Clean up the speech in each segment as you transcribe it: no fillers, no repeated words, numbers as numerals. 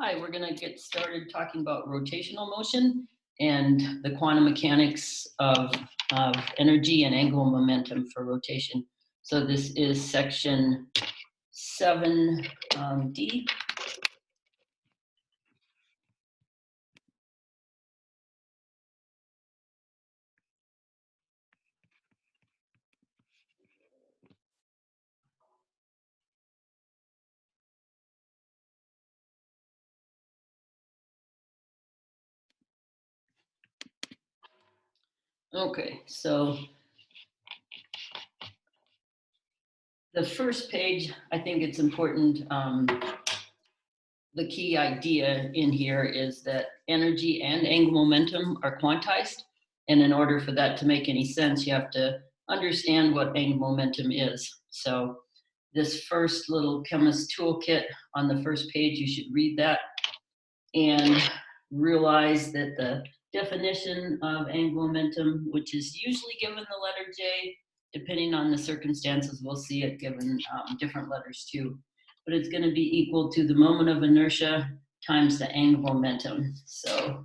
Hi, we're going to get started talking about rotational motion and the quantum mechanics of energy and angular momentum for rotation. So this is section 7D. Okay, so the first page, I think it's important. The key idea in here is that energy and angular momentum are quantized. And in order for that to make any sense, you have to understand what angular momentum is. So this first little chemist toolkit on the first page, you should read that and realize that the definition of angular momentum, which is usually given the letter J, depending on the circumstances, we'll see it given different letters too. But it's going to be equal to the moment of inertia times the angular momentum. So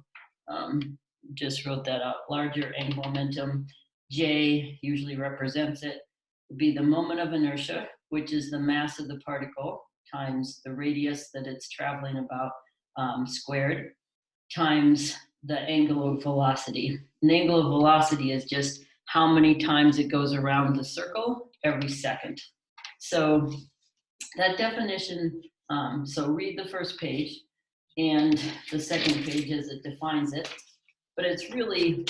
just wrote that out. Larger angular momentum, J usually represents it, would be the moment of inertia, which is the mass of the particle times the radius that it's traveling about squared, times the angular velocity. And the angular velocity is just how many times it goes around the circle every second. So that definition, so read the first page and the second page as it defines it. But it's really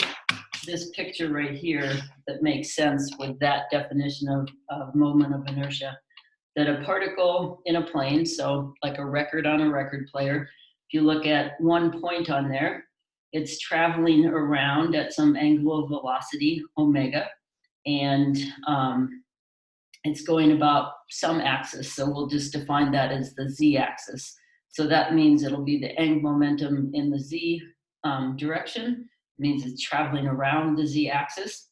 this picture right here that makes sense with that definition of moment of inertia. That a particle in a plane, so like a record on a record player, if you look at one point on there, it's traveling around at some angular velocity, omega, and it's going about some axis. So we'll just define that as the z-axis. So that means it'll be the angular momentum in the z direction. It means it's traveling around the z-axis.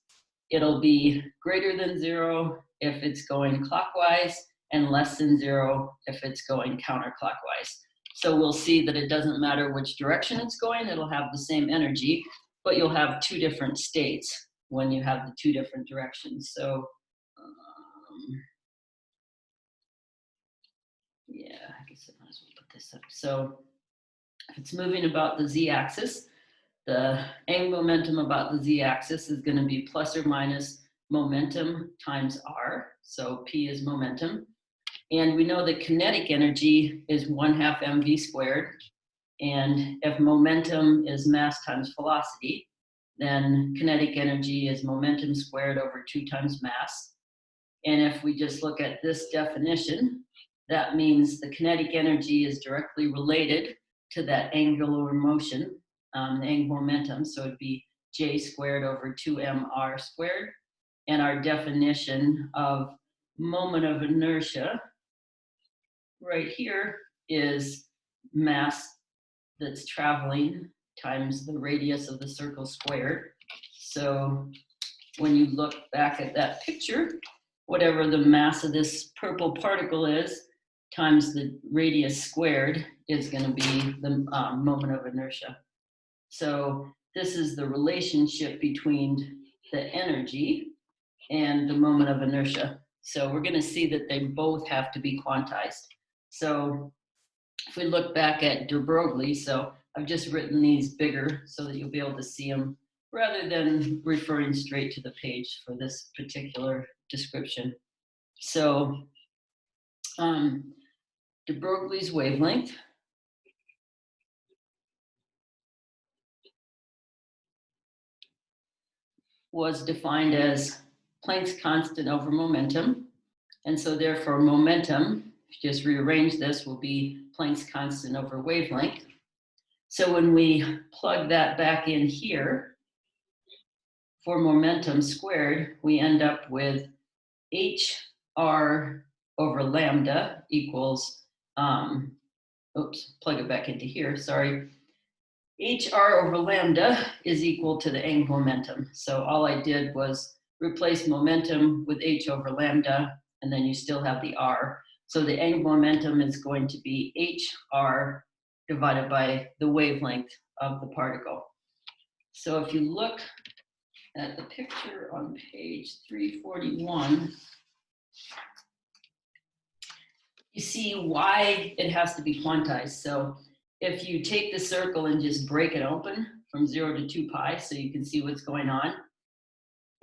It'll be greater than 0 if it's going clockwise, and less than 0 if it's going counterclockwise. So we'll see that it doesn't matter which direction it's going, it'll have the same energy, but you'll have two different states when you have the two different directions. So yeah, I guess I might as well put this up. So if it's moving about the z-axis, the angular momentum about the z-axis is going to be plus or minus momentum times r. So P is momentum. And we know that kinetic energy is 1/2 mv squared. And if momentum is mass times velocity, then kinetic energy is momentum squared over 2 times mass. And if we just look at this definition, that means the kinetic energy is directly related to that angular motion, the angular momentum. So it'd be J squared over 2mr squared. And our definition of moment of inertia right here is mass that's traveling times the radius of the circle squared. So when you look back at that picture, whatever the mass of this purple particle is times the radius squared is going to be the moment of inertia. So this is the relationship between the energy and the moment of inertia. So we're going to see that they both have to be quantized. So if we look back at de Broglie, so I've just written these bigger so that you'll be able to see them rather than referring straight to the page for this particular description. So de Broglie's wavelength was defined as Planck's constant over momentum. And so therefore momentum, if you just rearrange this, will be Planck's constant over wavelength. So when we plug that back in here for momentum squared, we end up with HR over lambda equals, plug it back into here, sorry. HR over lambda is equal to the angular momentum. So all I did was replace momentum with H over lambda, and then you still have the R. So the angular momentum is going to be HR divided by the wavelength of the particle. So if you look at the picture on page 341, you see why it has to be quantized. So if you take the circle and just break it open from 0 to 2 pi so you can see what's going on,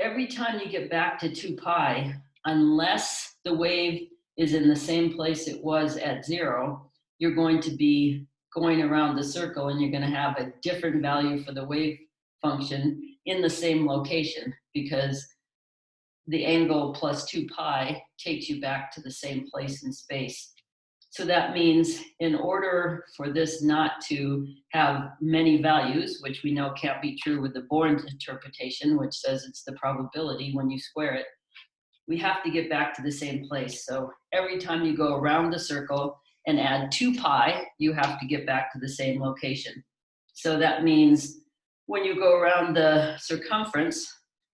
every time you get back to 2 pi, unless the wave is in the same place it was at 0, you're going to be going around the circle and you're going to have a different value for the wave function in the same location, because the angle plus 2 pi takes you back to the same place in space. So that means in order for this not to have many values, which we know can't be true with the Born interpretation, which says it's the probability when you square it, we have to get back to the same place. So every time you go around the circle and add 2 pi, you have to get back to the same location. So that means when you go around the circumference,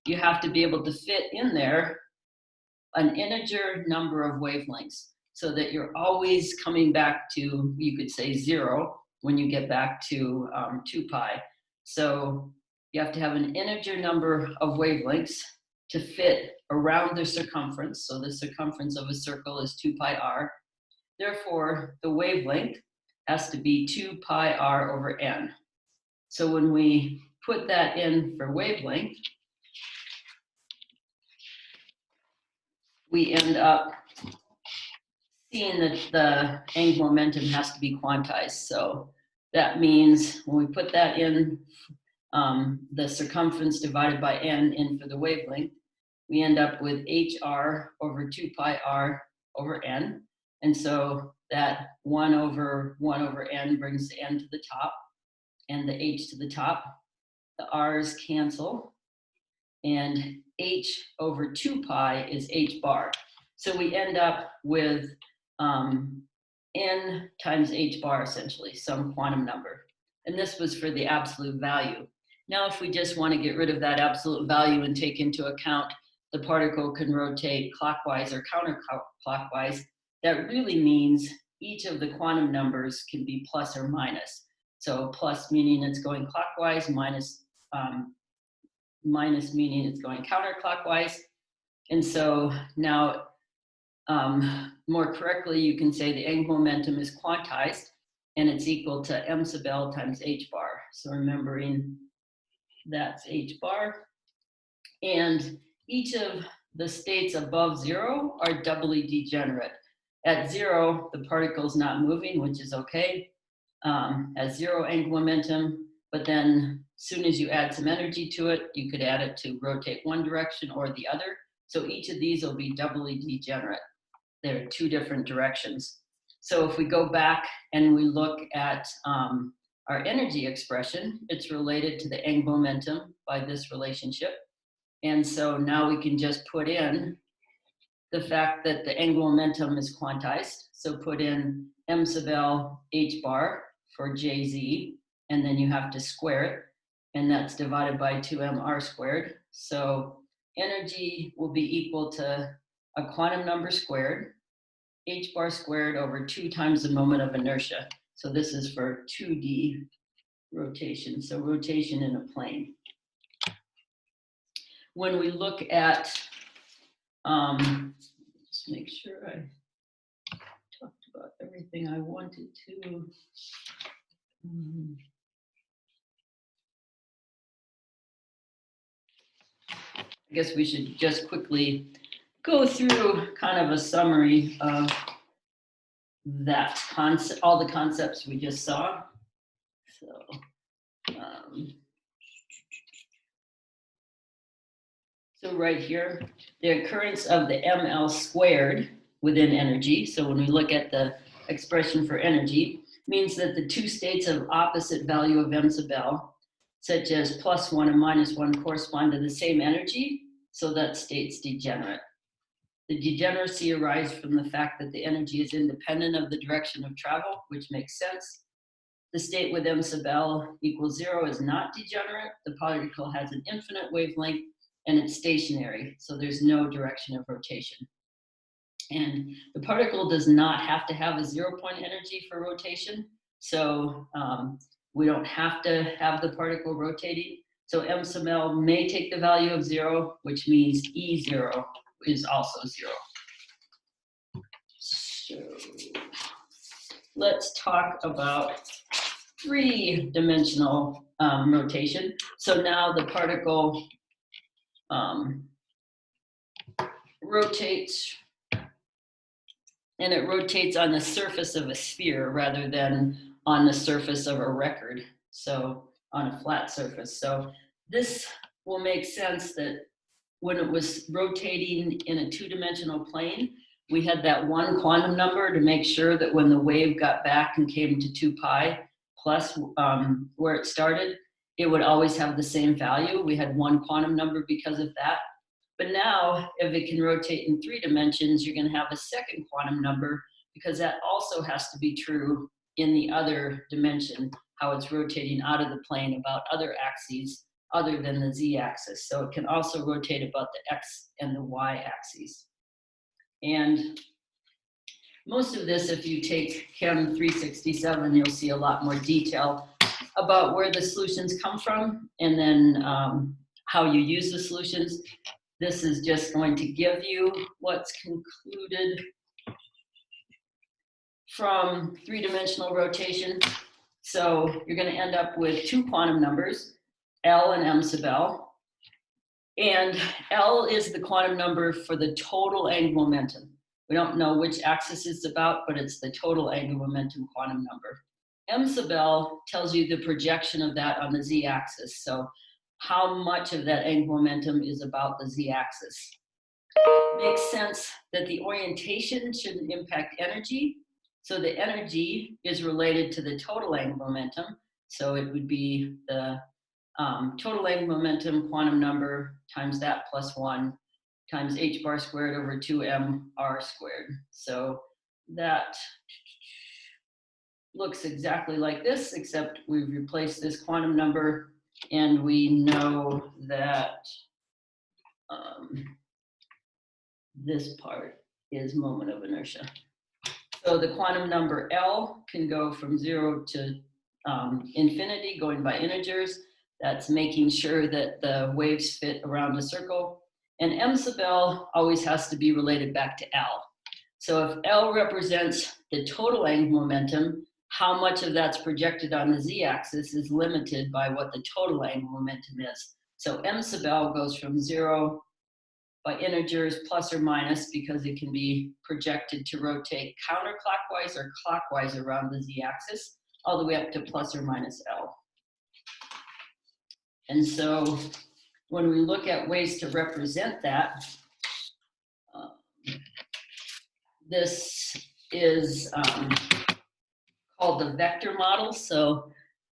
you have to be able to fit in there an integer number of wavelengths, so that you're always coming back to, you could say 0 when you get back to 2 pi. So you have to have an integer number of wavelengths to fit around the circumference. So the circumference of a circle is 2 pi r. Therefore, the wavelength has to be 2 pi r over n. So when we put that in for wavelength, we end up seeing that the angular momentum has to be quantized. So that means when we put that in, the circumference divided by n in for the wavelength, we end up with hr over 2 pi r over n. And so that 1 over n brings the n to the top and the h to the top. The r's cancel, and h over 2 pi is h bar. So we end up with n times h bar, essentially, some quantum number. And this was for the absolute value. Now, if we just want to get rid of that absolute value and take into account the particle can rotate clockwise or counterclockwise, that really means each of the quantum numbers can be plus or minus. So plus meaning it's going clockwise, minus meaning it's going counterclockwise. And so now, more correctly, you can say the angular momentum is quantized, and it's equal to m sub l times h bar. So remembering that's h bar. And each of the states above 0 are doubly degenerate. At 0, the particle's not moving, which is okay, at 0 angular momentum, but then as soon as you add some energy to it, you could add it to rotate one direction or the other. So each of these will be doubly degenerate. There are 2 different directions. So if we go back and we look at our energy expression, it's related to the angular momentum by this relationship. And so now we can just put in the fact that the angular momentum is quantized. So put in m sub l h bar for jz, and then you have to square it, and that's divided by 2m r squared. So energy will be equal to a quantum number squared, h bar squared over 2 times the moment of inertia. So this is for 2D rotation, so rotation in a plane. When we look at, just make sure I talked about everything I wanted to. I guess we should just quickly go through kind of a summary of that concept, all the concepts we just saw. So, so right here, the occurrence of the ml squared within energy. So when we look at the expression for energy, means that the 2 states of opposite value of m sub l, such as +1 and -1, correspond to the same energy, so that state's degenerate. The degeneracy arises from the fact that the energy is independent of the direction of travel, which makes sense. The state with m sub l equals 0 is not degenerate. The particle has an infinite wavelength and it's stationary, so there's no direction of rotation. And the particle does not have to have a 0-point energy for rotation. So we don't have to have the particle rotating. So m sub l may take the value of 0, which means E0 is also 0. So let's talk about three-dimensional rotation. So now the particle rotates, and it rotates on the surface of a sphere rather than on the surface of a record, so on a flat surface. So this will make sense that when it was rotating in a two-dimensional plane, we had that one quantum number to make sure that when the wave got back and came to 2 pi plus where it started, it would always have the same value. We had one quantum number because of that. But now, if it can rotate in 3 dimensions, you're going to have a second quantum number, because that also has to be true in the other dimension, how it's rotating out of the plane about other axes other than the z-axis. So it can also rotate about the x and the y-axes. And most of this, if you take Chem 367, you'll see a lot more detail about where the solutions come from, and then how you use the solutions. This is just going to give you what's concluded from three-dimensional rotation. So you're going to end up with 2 quantum numbers, L and m sub L. And L is the quantum number for the total angular momentum. We don't know which axis it's about, but it's the total angular momentum quantum number. M sub L tells you the projection of that on the z-axis. So how much of that angular momentum is about the z-axis. Makes sense that the orientation shouldn't impact energy. So the energy is related to the total angular momentum. So it would be the total angular momentum quantum number times that plus 1 times h bar squared over 2mr squared. So that looks exactly like this, except we've replaced this quantum number, and we know that this part is moment of inertia. So the quantum number L can go from 0 to infinity, going by integers. That's making sure that the waves fit around a circle. And m sub L always has to be related back to L. So if L represents the total angular momentum, how much of that's projected on the z-axis is limited by what the total angular momentum is. So m sub L goes from 0 by integers plus or minus, because it can be projected to rotate counterclockwise or clockwise around the z-axis, all the way up to plus or minus L. And so when we look at ways to represent that, this is called the vector model. So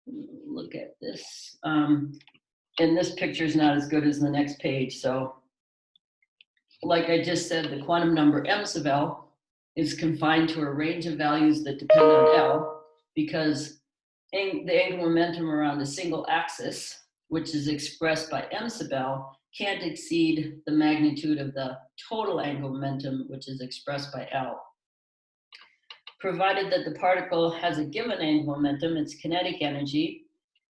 look at this. And this picture is not as good as the next page. So like I just said, the quantum number m sub L is confined to a range of values that depend on L, because the angular momentum around a single axis, which is expressed by m sub L, can't exceed the magnitude of the total angular momentum, which is expressed by L. Provided that the particle has a given angular momentum, its kinetic energy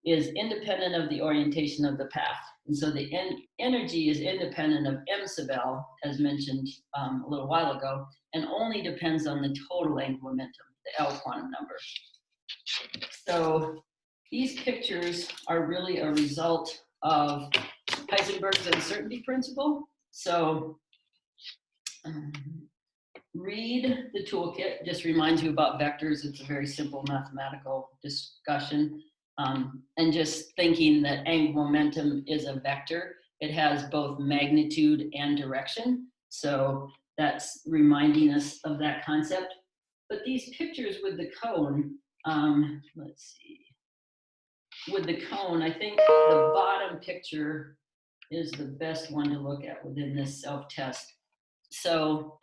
is independent of the orientation of the path. And so the energy is independent of m sub L, as mentioned a little while ago, and only depends on the total angular momentum, the L quantum number. So these pictures are really a result of Heisenberg's uncertainty principle. So read the toolkit. Just reminds you about vectors. It's a very simple mathematical discussion. And just thinking that angular momentum is a vector. It has both magnitude and direction. So that's reminding us of that concept. But these pictures with the cone, let's see. With the cone, I think the bottom picture is the best one to look at within this self-test. So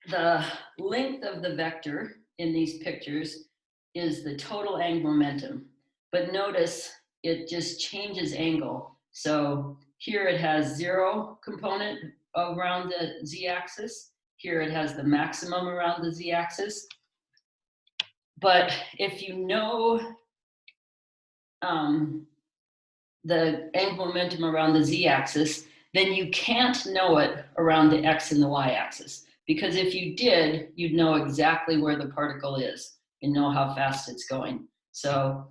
the length of the vector in these pictures is the total angular momentum. But notice it just changes angle. So here it has 0 component around the z-axis. Here it has the maximum around the z-axis. But if you know um, the angular momentum around the z-axis, then you can't know it around the x and the y-axis. Because if you did, you'd know exactly where the particle is and know how fast it's going. So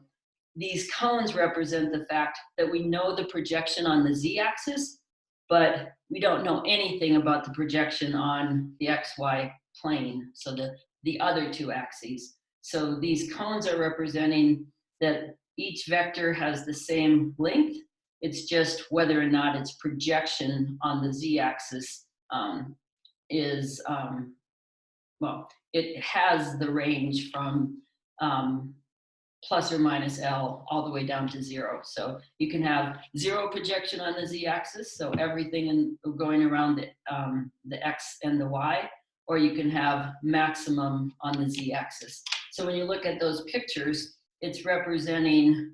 these cones represent the fact that we know the projection on the z-axis, but we don't know anything about the projection on the xy plane, so the other two axes. So these cones are representing that each vector has the same length. It's just whether or not its projection on the z-axis is, well, it has the range from plus or minus L all the way down to 0. So you can have 0 projection on the z-axis, so everything going around the x and the y, or you can have maximum on the z-axis. So when you look at those pictures, it's representing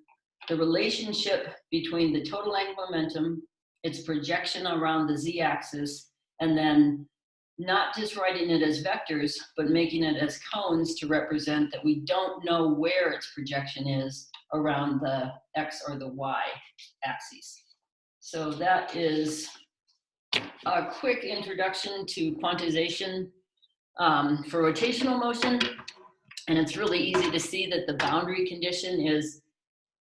the relationship between the total angular momentum, its projection around the z-axis, and then not just writing it as vectors, but making it as cones to represent that we don't know where its projection is around the x or the y axes. So that is a quick introduction to quantization for rotational motion. And it's really easy to see that the boundary condition is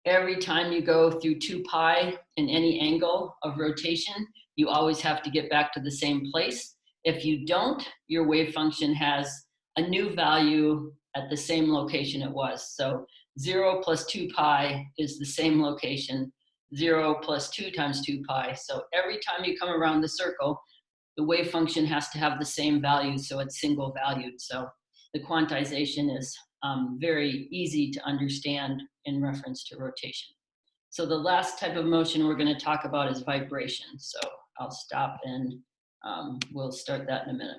every time you go through 2 pi in any angle of rotation, you always have to get back to the same place. If you don't, your wave function has a new value at the same location it was. So 0 plus 2 pi is the same location, 0 plus 2 times 2 pi. So every time you come around the circle, the wave function has to have the same value, so it's single valued. So the quantization is very easy to understand in reference to rotation. So the last type of motion we're going to talk about is vibration. So I'll stop and we'll start that in a minute.